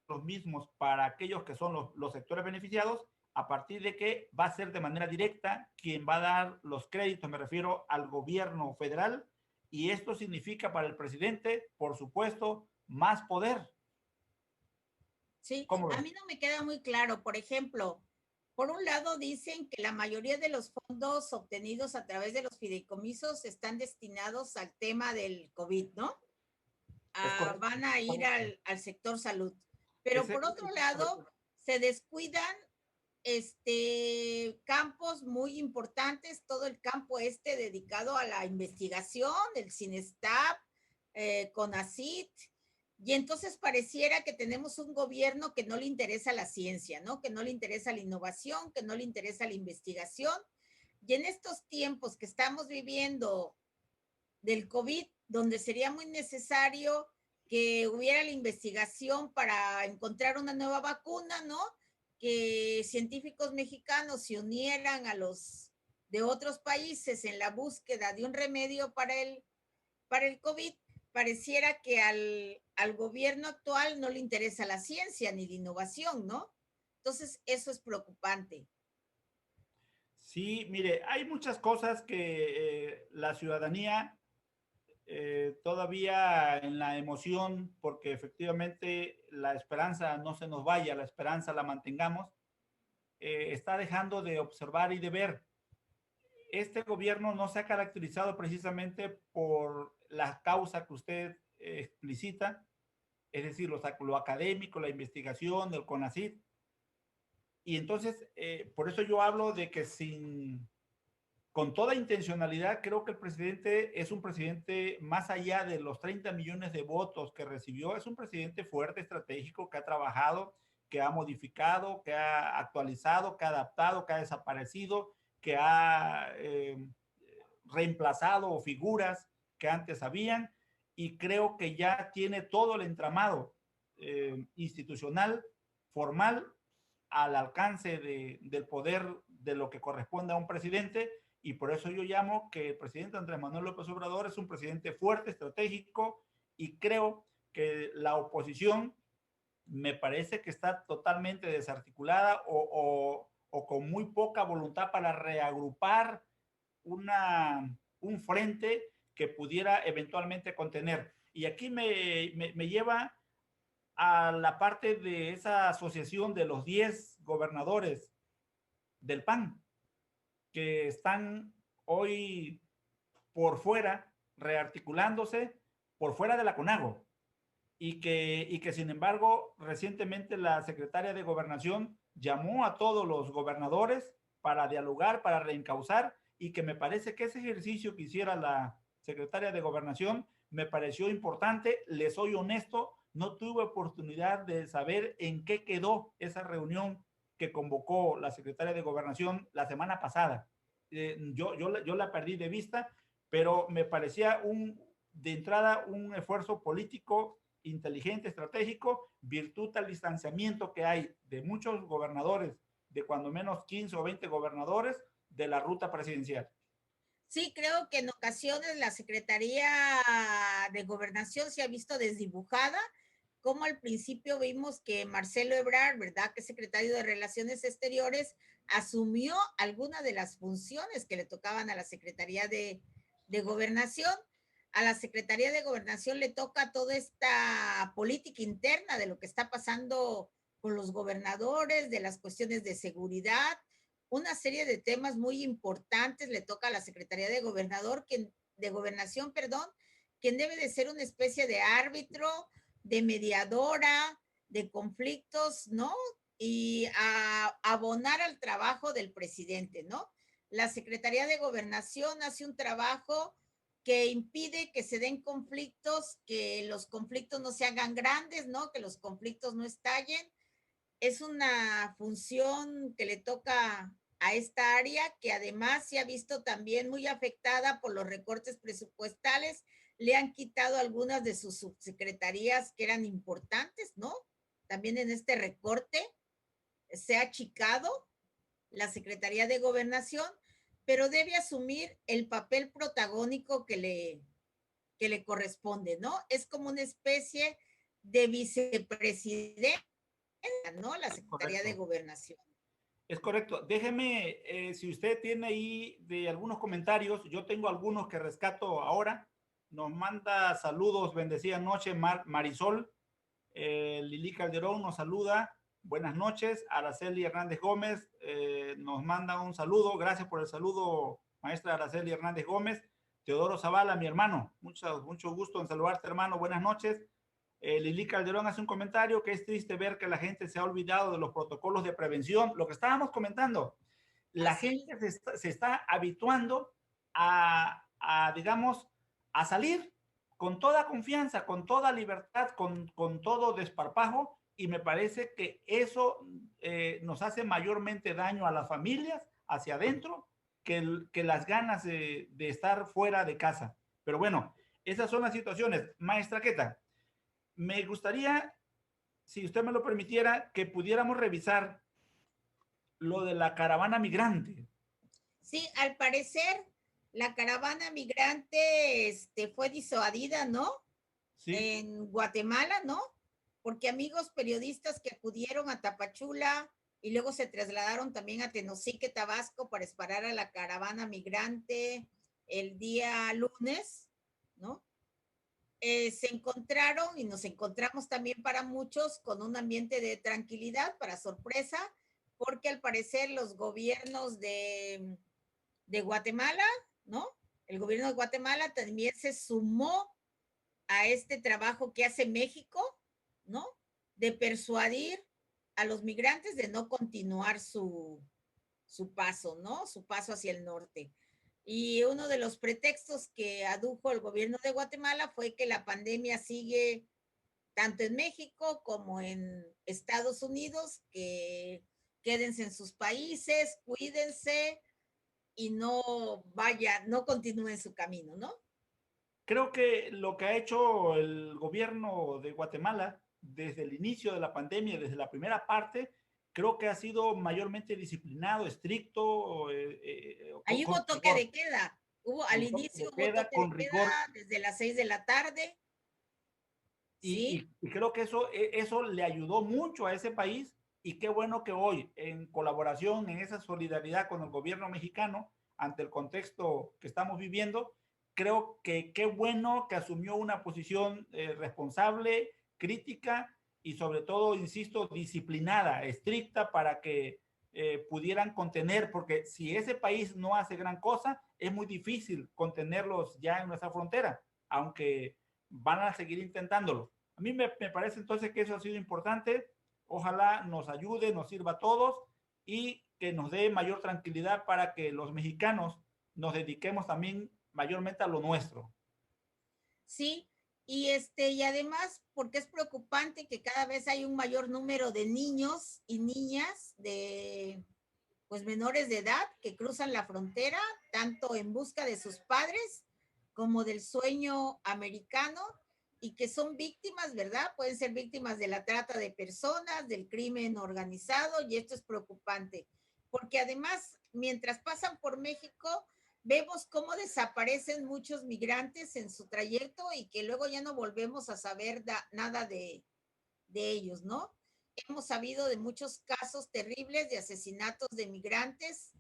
los mismos para aquellos que son los sectores beneficiados, a partir de que va a ser de manera directa quien va a dar los créditos, me refiero al gobierno federal, y esto significa para el presidente, por supuesto, más poder. Sí, ¿Cómo a ves? mí no me queda muy claro. Por ejemplo, por un lado dicen que la mayoría de los fondos obtenidos a través de los fideicomisos están destinados al tema del COVID, ¿no? Es correcto. Van a ir al sector salud. Pero Ese, por otro lado, se descuidan campos muy importantes, todo el campo dedicado a la investigación, el CINESTAP, CONACYT, y entonces pareciera que tenemos un gobierno que no le interesa la ciencia, ¿no? Que no le interesa la innovación, que no le interesa la investigación. Y en estos tiempos que estamos viviendo del COVID, donde sería muy necesario que hubiera la investigación para encontrar una nueva vacuna, ¿no? Que científicos mexicanos se unieran a los de otros países en la búsqueda de un remedio para el COVID, pareciera que al gobierno actual no le interesa la ciencia ni la innovación, ¿no? Entonces, eso es preocupante. sí, mire, hay muchas cosas que la ciudadanía todavía en la emoción, porque efectivamente la esperanza no se nos vaya, la esperanza la mantengamos, está dejando de observar y de ver. Este gobierno no se ha caracterizado precisamente por la causa que usted explicita, es decir, lo académico, la investigación, el CONACYT. Y entonces, por eso yo hablo de que con toda intencionalidad, creo que el presidente es un presidente más allá de los 30 millones de votos que recibió, es un presidente fuerte, estratégico, que ha trabajado, que ha modificado, que ha actualizado, que ha adaptado, que ha desaparecido, que ha reemplazado figuras que antes habían, y creo que ya tiene todo el entramado institucional, formal, al alcance del poder de lo que corresponde a un presidente, y por eso yo llamo que el presidente Andrés Manuel López Obrador es un presidente fuerte, estratégico, y creo que la oposición me parece que está totalmente desarticulada o con muy poca voluntad para reagrupar un frente que pudiera eventualmente contener. Y aquí me lleva a la parte de esa asociación de los 10 gobernadores del PAN que están hoy por fuera, rearticulándose por fuera de la CONAGO, y que sin embargo recientemente la secretaria de Gobernación llamó a todos los gobernadores para dialogar, para reencauzar, y que me parece que ese ejercicio que hiciera la secretaria de Gobernación me pareció importante. Le soy honesto, no tuve oportunidad de saber en qué quedó esa reunión que convocó la secretaria de Gobernación la semana pasada. Yo la perdí de vista, pero me parecía de entrada un esfuerzo político inteligente, estratégico, virtud al distanciamiento que hay de muchos gobernadores, de cuando menos 15 o 20 gobernadores, de la ruta presidencial. Sí, creo que en ocasiones la Secretaría de Gobernación se ha visto desdibujada, como al principio vimos que Marcelo Ebrard, ¿verdad? Que es secretario de Relaciones Exteriores, asumió algunas de las funciones que le tocaban a la Secretaría de Gobernación. A la Secretaría de Gobernación le toca toda esta política interna de lo que está pasando con los gobernadores, de las cuestiones de seguridad, una serie de temas muy importantes le toca a la Secretaría de de Gobernación, perdón, quien debe de ser una especie de árbitro, de mediadora, de conflictos, ¿no? Y a abonar al trabajo del presidente, ¿no? La Secretaría de Gobernación hace un trabajo que impide que se den conflictos, que los conflictos no se hagan grandes, ¿no? Que los conflictos no estallen. Es una función que le toca a esta área, que además se ha visto también muy afectada por los recortes presupuestales. Le han quitado algunas de sus subsecretarías que eran importantes, ¿no? También en este recorte se ha achicado la Secretaría de Gobernación, pero debe asumir el papel protagónico que le corresponde, ¿no? Es como una especie de vicepresidente, ¿no? La Secretaría de Correcto. Gobernación. Es correcto. Déjeme, si usted tiene ahí de algunos comentarios, yo tengo algunos que rescato ahora. Nos manda saludos, bendecida noche, Marisol. Lili Calderón nos saluda. Buenas noches. Araceli Hernández Gómez nos manda un saludo. Gracias por el saludo, maestra Araceli Hernández Gómez. Teodoro Zavala, mi hermano. Mucho gusto en saludarte, hermano. Buenas noches. Lili Calderón hace un comentario que es triste ver que la gente se ha olvidado de los protocolos de prevención. Lo que estábamos comentando, la gente se está habituando digamos, a salir con toda confianza, con toda libertad, con todo desparpajo, y me parece que eso nos hace mayormente daño a las familias hacia adentro que las ganas de estar fuera de casa. Pero bueno, esas son las situaciones. Maestra Queta, me gustaría, si usted me lo permitiera, que pudiéramos revisar lo de la caravana migrante. Sí, al parecer la caravana migrante fue disuadida, ¿no? Sí. En Guatemala, ¿no? Porque amigos periodistas que acudieron a Tapachula y luego se trasladaron también a Tenosique, Tabasco, para esperar a la caravana migrante el día lunes, ¿no? Se encontraron y nos encontramos también para muchos con un ambiente de tranquilidad, para sorpresa, porque al parecer los gobiernos de Guatemala, ¿no? El gobierno de Guatemala también se sumó a este trabajo que hace México, ¿no? De persuadir a los migrantes de no continuar su paso, ¿no? Su paso hacia el norte. Y uno de los pretextos que adujo el gobierno de Guatemala fue que la pandemia sigue tanto en México como en Estados Unidos, que quédense en sus países, cuídense y no continúen su camino, ¿no? Creo que lo que ha hecho el gobierno de Guatemala desde el inicio de la pandemia, desde la primera parte, creo que ha sido mayormente disciplinado, estricto. Ahí hubo toque de queda. Al con toque inicio de hubo queda, toque de con queda rigor. desde las 6 de la tarde. Sí. Y creo que eso le ayudó mucho a ese país, y qué bueno que hoy, en colaboración, en esa solidaridad con el gobierno mexicano, ante el contexto que estamos viviendo, creo que qué bueno que asumió una posición responsable, crítica y sobre todo, insisto, disciplinada, estricta, para que pudieran contener, porque si ese país no hace gran cosa, es muy difícil contenerlos ya en nuestra frontera, aunque van a seguir intentándolo. A mí me parece entonces que eso ha sido importante. Ojalá nos ayude, nos sirva a todos y que nos dé mayor tranquilidad para que los mexicanos nos dediquemos también mayormente a lo nuestro. Sí, y además, porque es preocupante que cada vez hay un mayor número de niños y niñas de pues menores de edad que cruzan la frontera, tanto en busca de sus padres como del sueño americano, y que son víctimas, ¿verdad? Pueden ser víctimas de la trata de personas, del crimen organizado, y esto es preocupante, porque además, mientras pasan por México, vemos cómo desaparecen muchos migrantes en su trayecto y que luego ya no volvemos a saber nada de ellos, ¿no? Hemos sabido de muchos casos terribles de asesinatos de migrantes,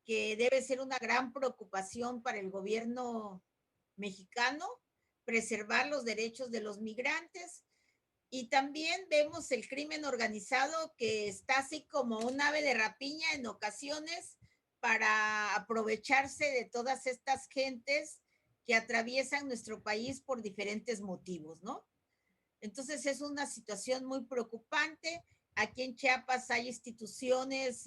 que debe ser una gran preocupación para el gobierno mexicano, preservar los derechos de los migrantes. Y también vemos el crimen organizado, que está así como un ave de rapiña en ocasiones, para aprovecharse de todas estas gentes que atraviesan nuestro país por diferentes motivos, ¿no? Entonces es una situación muy preocupante. Aquí en Chiapas hay instituciones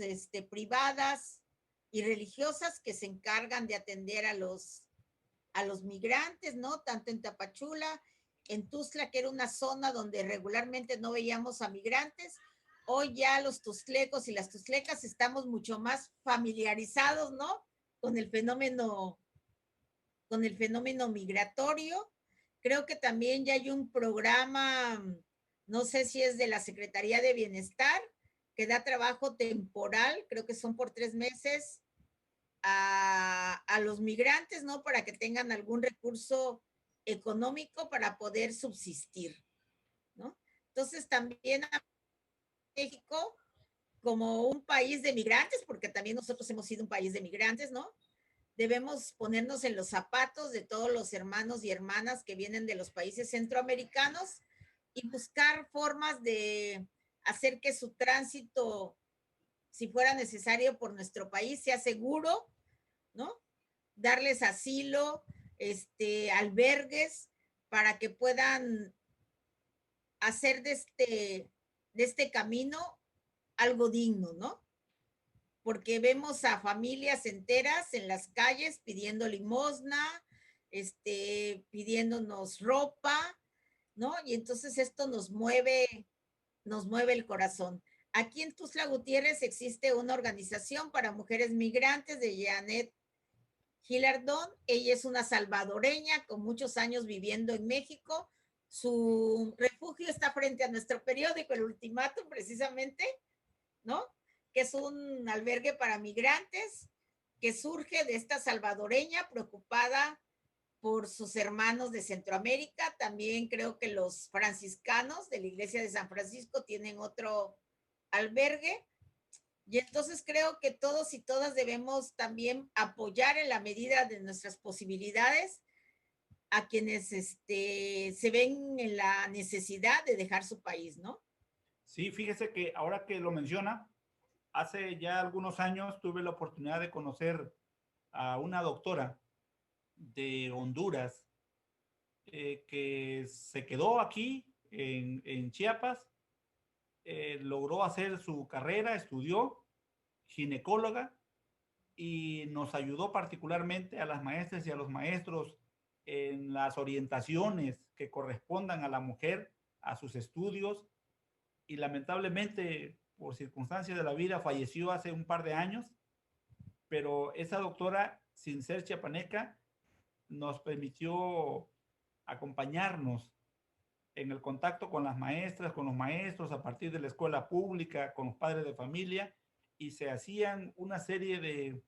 privadas y religiosas que se encargan de atender a los migrantes, ¿no? Tanto en Tapachula, en Tuzla, que era una zona donde regularmente no veíamos a migrantes. Hoy ya los tuzlecos y las tuzlecas estamos mucho más familiarizados, ¿no? Con con el fenómeno migratorio. Creo que también ya hay un programa, no sé si es de la Secretaría de Bienestar, que da trabajo temporal, creo que son por 3 meses, a los migrantes, ¿no? Para que tengan algún recurso económico para poder subsistir, ¿no? Entonces también a México, como un país de migrantes, porque también nosotros hemos sido un país de migrantes, ¿no? Debemos ponernos en los zapatos de todos los hermanos y hermanas que vienen de los países centroamericanos y buscar formas de hacer que su tránsito, si fuera necesario por nuestro país, sea seguro, ¿no? Darles asilo, albergues, para que puedan hacer de este camino algo digno, ¿no? Porque vemos a familias enteras en las calles pidiendo limosna, pidiéndonos ropa, ¿no? Y entonces esto nos mueve el corazón. Aquí en Tuxtla Gutiérrez existe una organización para mujeres migrantes de Janet Gilardón. Ella es una salvadoreña con muchos años viviendo en México. Su refugio está frente a nuestro periódico, El Ultimátum, precisamente, ¿no? Que es un albergue para migrantes que surge de esta salvadoreña preocupada por sus hermanos de Centroamérica. También creo que los franciscanos de la iglesia de San Francisco tienen otro albergue. Y entonces creo que todos y todas debemos también apoyar en la medida de nuestras posibilidades a quienes se ven en la necesidad de dejar su país, ¿no? Sí, fíjese que ahora que lo menciona, hace ya algunos años tuve la oportunidad de conocer a una doctora de Honduras que se quedó aquí en Chiapas, logró hacer su carrera, estudió ginecóloga y nos ayudó particularmente a las maestras y a los maestros en las orientaciones que correspondan a la mujer, a sus estudios, y lamentablemente por circunstancias de la vida falleció hace un par de años, pero esa doctora, sin ser chiapaneca, nos permitió acompañarnos en el contacto con las maestras, con los maestros, a partir de la escuela pública, con los padres de familia, y se hacían una serie de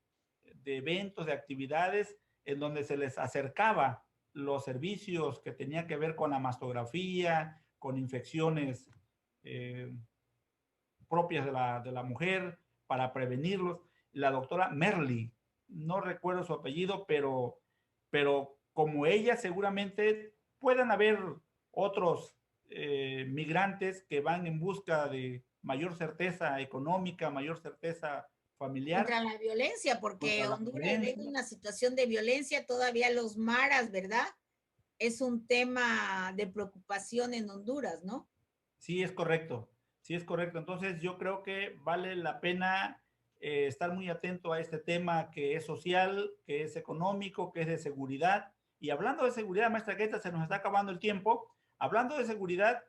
eventos, de actividades en donde se les acercaba los servicios que tenían que ver con la mastografía, con infecciones eh, propias de la mujer, para prevenirlos. La doctora Merly, no recuerdo su apellido, pero como ella seguramente puedan haber otros migrantes que van en busca de mayor certeza económica, mayor certeza familiar. Contra la violencia, porque Contra la Honduras vive violencia. una situación de violencia, todavía los maras, ¿verdad? Es un tema de preocupación en Honduras, ¿no? Sí, es correcto. Sí, es correcto. Entonces, yo creo que vale la pena estar muy atento a este tema que es social, que es económico, que es de seguridad. Y hablando de seguridad, maestra Guetta, se nos está acabando el tiempo. Hablando de seguridad,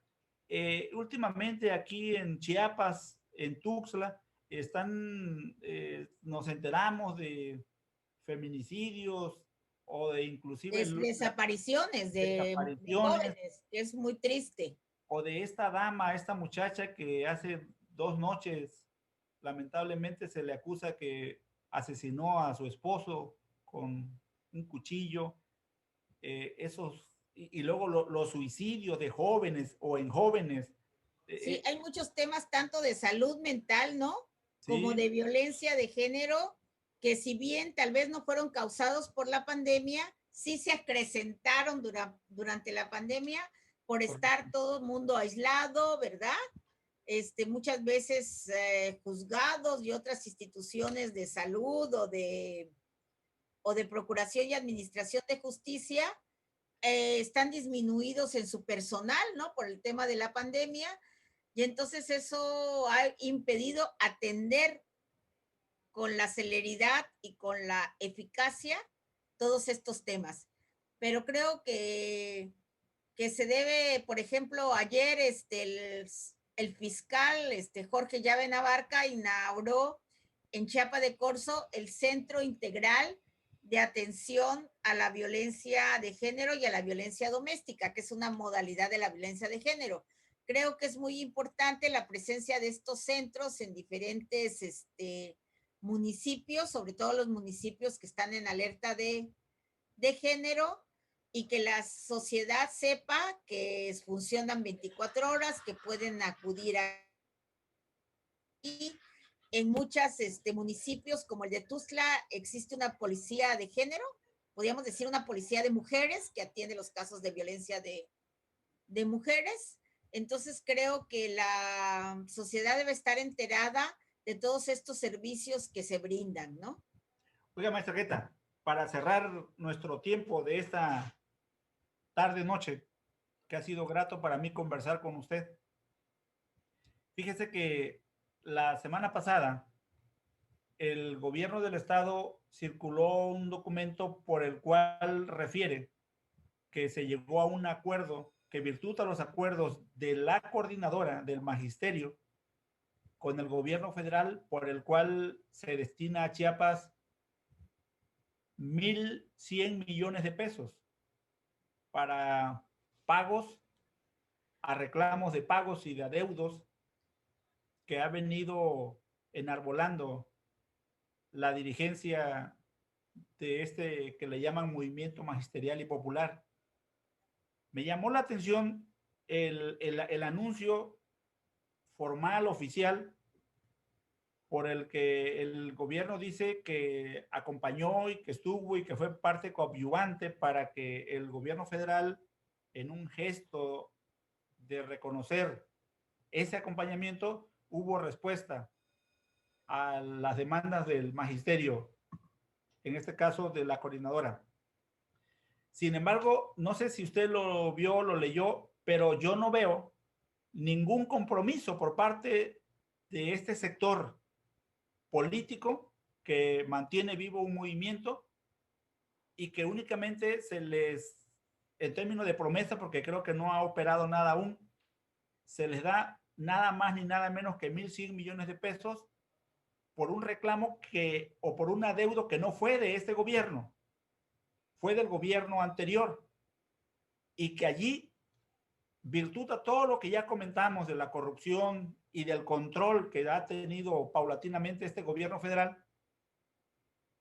últimamente aquí en Chiapas, en Tuxtla, nos enteramos de feminicidios o de inclusive Desapariciones de desapariciones, jóvenes, es muy triste. o de esta dama, esta muchacha que hace 2 noches lamentablemente se le acusa que asesinó a su esposo con un cuchillo. Y luego los suicidios de jóvenes o en jóvenes. Sí, hay muchos temas tanto de salud mental, ¿no? Como Sí, de violencia de género, que si bien tal vez no fueron causados por la pandemia, sí se acrecentaron durante la pandemia por estar todo el mundo aislado, ¿verdad? Muchas veces juzgados y otras instituciones de salud o de procuración y administración de justicia están disminuidos en su personal, ¿no? Por el tema de la pandemia. Y entonces eso ha impedido atender con la celeridad y con la eficacia todos estos temas. Pero creo que se debe, por ejemplo, ayer el fiscal Jorge Llave Navarca inauguró en Chiapa de Corzo el Centro Integral de Atención a la Violencia de Género y a la Violencia Doméstica, que es una modalidad de la violencia de género. Creo que es muy importante la presencia de estos centros en diferentes municipios, sobre todo los municipios que están en alerta de género, y que la sociedad sepa que funcionan 24 horas, que pueden acudir ahí. En muchos municipios como el de Tuxtla existe una policía de género, podríamos decir una policía de mujeres que atiende los casos de violencia de mujeres, Entonces creo que la sociedad debe estar enterada de todos estos servicios que se brindan, ¿no? Oiga, maestra Guetta, para cerrar nuestro tiempo de esta tarde-noche, que ha sido grato para mí conversar con usted. Fíjese que la semana pasada el gobierno del estado circuló un documento por el cual refiere que se llegó a un acuerdo que virtud a los acuerdos de la coordinadora del magisterio con el gobierno federal por el cual se destina a Chiapas 1,100 millones de pesos para pagos, a reclamos de pagos y de adeudos que ha venido enarbolando la dirigencia de este que le llaman movimiento magisterial y popular. Me llamó la atención el anuncio formal, oficial, por el que el gobierno dice que acompañó y que estuvo y que fue parte coadyuvante para que el gobierno federal, en un gesto de reconocer ese acompañamiento, hubo respuesta a las demandas del magisterio, en este caso de la coordinadora. Sin embargo, no sé si usted lo vio, lo leyó, pero yo no veo ningún compromiso por parte de este sector político que mantiene vivo un movimiento y que únicamente se les, en términos de promesa, porque creo que no ha operado nada aún, se les da nada más ni nada menos que 1,100 millones de pesos por un reclamo que, o por un adeudo que no fue de este gobierno, fue del gobierno anterior, y que allí, virtud a todo lo que ya comentamos de la corrupción y del control que ha tenido paulatinamente este gobierno federal,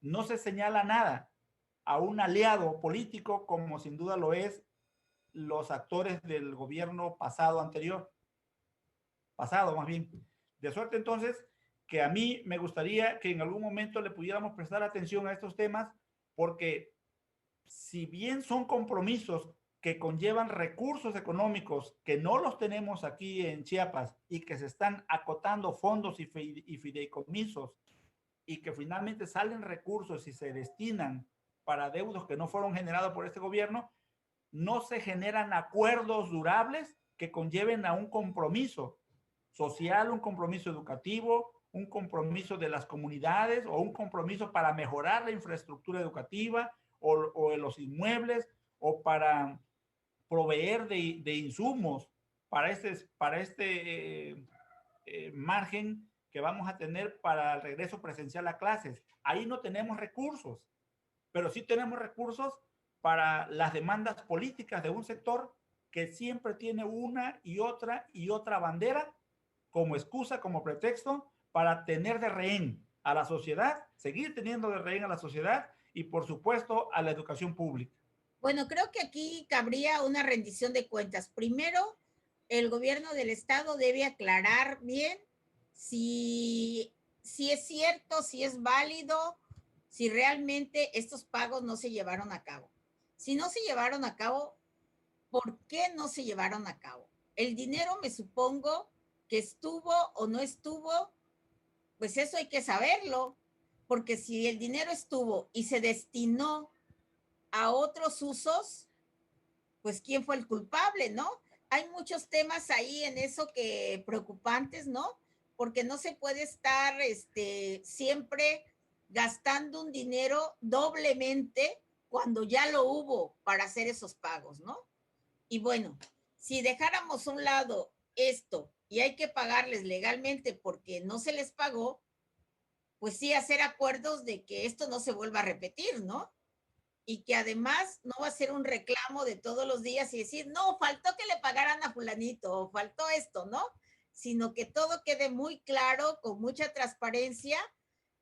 no se señala nada a un aliado político como sin duda lo es los actores del gobierno pasado anterior, pasado más bien. De suerte entonces que a mí me gustaría que en algún momento le pudiéramos prestar atención a estos temas, porque si bien son compromisos que conllevan recursos económicos que no los tenemos aquí en Chiapas y que se están acotando fondos y fideicomisos y que finalmente salen recursos y se destinan para deudos que no fueron generados por este gobierno, no se generan acuerdos durables que conlleven a un compromiso social, un compromiso educativo, un compromiso de las comunidades o un compromiso para mejorar la infraestructura educativa o los inmuebles o para proveer de insumos para este margen que vamos a tener para el regreso presencial a clases. Ahí no tenemos recursos, pero sí tenemos recursos para las demandas políticas de un sector que siempre tiene una y otra bandera como excusa, como pretexto para tener de rehén a la sociedad, seguir teniendo de rehén a la sociedad y por supuesto a la educación pública. Bueno, creo que aquí cabría una rendición de cuentas. Primero, el gobierno del estado debe aclarar bien si es cierto, si es válido, si realmente estos pagos no se llevaron a cabo. Si no se llevaron a cabo, ¿por qué no se llevaron a cabo? El dinero me supongo que estuvo o no estuvo, pues eso hay que saberlo, porque si el dinero estuvo y se destinó a otros usos, pues quién fue el culpable, ¿no? Hay muchos temas ahí en eso que preocupantes, ¿no? Porque no se puede estar siempre gastando un dinero doblemente cuando ya lo hubo para hacer esos pagos, ¿no? Y bueno, si dejáramos a un lado esto y hay que pagarles legalmente porque no se les pagó, pues sí hacer acuerdos de que esto no se vuelva a repetir, ¿no? Y que además no va a ser un reclamo de todos los días y decir, no, faltó que le pagaran a fulanito o faltó esto, ¿no? Sino que todo quede muy claro, con mucha transparencia,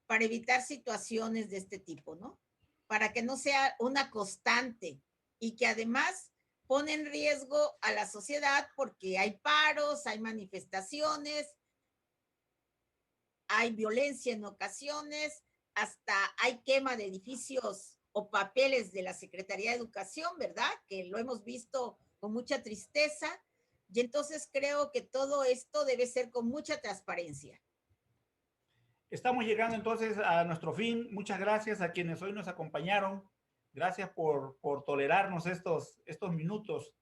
para evitar situaciones de este tipo, ¿no? Para que no sea una constante y que además pone en riesgo a la sociedad porque hay paros, hay manifestaciones, hay violencia en ocasiones, hasta hay quema de edificios o papeles de la Secretaría de Educación, ¿verdad? Que lo hemos visto con mucha tristeza. Y entonces creo que todo esto debe ser con mucha transparencia. Estamos llegando entonces a nuestro fin. Muchas gracias a quienes hoy nos acompañaron. Gracias por tolerarnos estos minutos.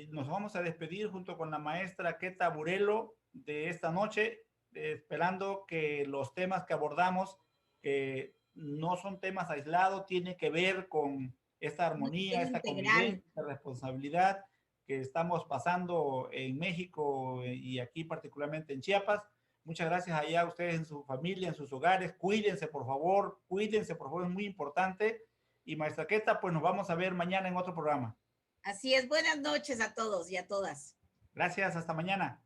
Nos vamos a despedir junto con la maestra Queta Burelo de esta noche, esperando que los temas que abordamos no son temas aislados, tiene que ver con esta armonía, esta convivencia, esta responsabilidad que estamos pasando en México y aquí particularmente en Chiapas. Muchas gracias allá a ustedes en su familia, en sus hogares. Cuídense, por favor, es muy importante. Y maestra Queta, pues nos vamos a ver mañana en otro programa. Así es, buenas noches a todos y a todas. Gracias, hasta mañana.